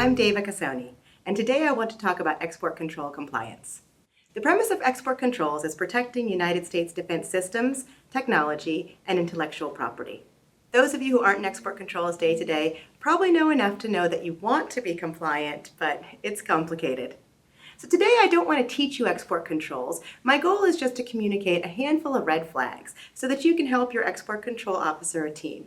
I'm Dava Casoni, and today I want to talk about export control compliance. The premise of export controls is protecting United States defense systems, technology, and intellectual property. Those of you who aren't in export controls day to day probably know enough to know that you want to be compliant, but it's complicated. So today I don't want to teach you export controls. My goal is just to communicate a handful of red flags so that you can help your export control officer or team.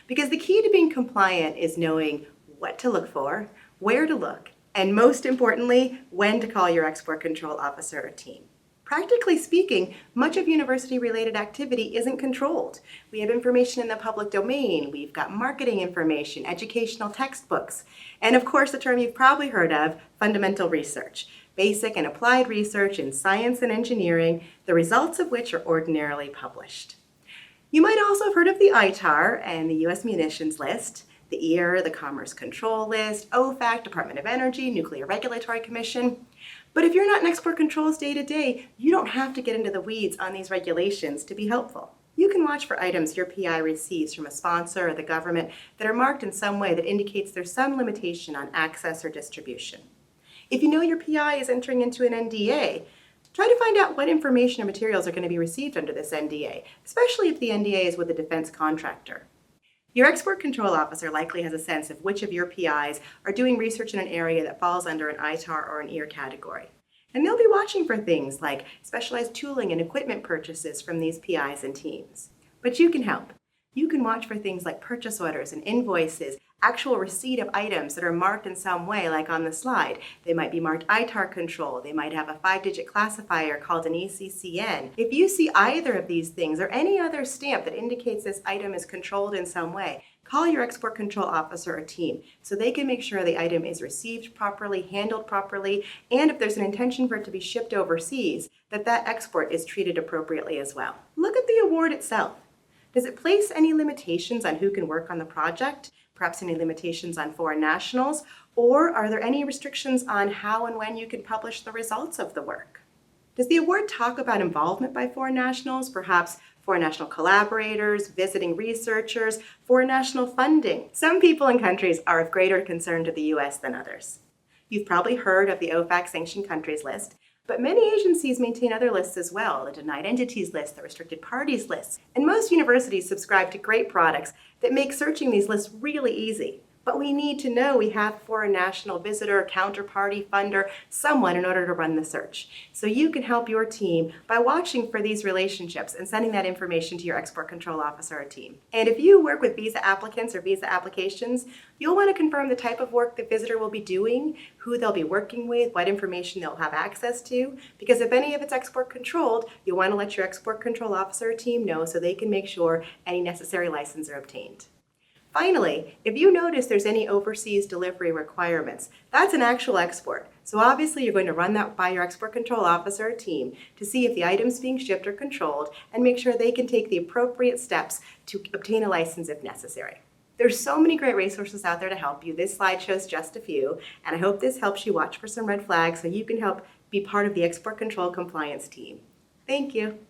Because the key to being compliant is knowing what to look for, where to look, and most importantly, when to call your export control officer or team. Practically speaking, much of university-related activity isn't controlled. We have information in the public domain, we've got marketing information, educational textbooks, and of course the term you've probably heard of, fundamental research, basic and applied research in science and engineering, the results of which are ordinarily published. You might also have heard of the ITAR and the U.S. munitions list, the EAR, the Commerce Control List, OFAC, Department of Energy, Nuclear Regulatory Commission. But if you're not in export controls day to day, you don't have to get into the weeds on these regulations to be helpful. You can watch for items your PI receives from a sponsor or the government that are marked in some way that indicates there's some limitation on access or distribution. If you know your PI is entering into an NDA, try to find out what information or materials are going to be received under this NDA, especially if the NDA is with a defense contractor. Your export control officer likely has a sense of which of your PIs are doing research in an area that falls under an ITAR or an EAR category. And they'll be watching for things like specialized tooling and equipment purchases from these PIs and teams. But you can help. You can watch for things like purchase orders and invoices, actual receipt of items that are marked in some way, like on the slide. They might be marked ITAR control. They might have a 5-digit classifier called an ECCN. If you see either of these things or any other stamp that indicates this item is controlled in some way, call your export control officer or team so they can make sure the item is received properly, handled properly, and if there's an intention for it to be shipped overseas, that export is treated appropriately as well. Look at the award itself. Does it place any limitations on who can work on the project? Perhaps any limitations on foreign nationals? Or are there any restrictions on how and when you can publish the results of the work? Does the award talk about involvement by foreign nationals, perhaps foreign national collaborators, visiting researchers, foreign national funding? Some people and countries are of greater concern to the U.S. than others. You've probably heard of the OFAC sanctioned countries list, but many agencies maintain other lists as well, the denied entities list, the restricted parties list. And most universities subscribe to great products that make searching these lists really easy. But we need to know we have foreign national visitor, counterparty, funder, someone in order to run the search. So you can help your team by watching for these relationships and sending that information to your export control officer or team. And if you work with visa applicants or visa applications, you'll want to confirm the type of work the visitor will be doing, who they'll be working with, what information they'll have access to, because if any of it's export controlled, you'll want to let your export control officer or team know so they can make sure any necessary licenses are obtained. Finally, if you notice there's any overseas delivery requirements, that's an actual export. So obviously you're going to run that by your export control officer or team to see if the items being shipped are controlled and make sure they can take the appropriate steps to obtain a license if necessary. There's so many great resources out there to help you. This slide shows just a few, and I hope this helps you watch for some red flags so you can help be part of the export control compliance team. Thank you.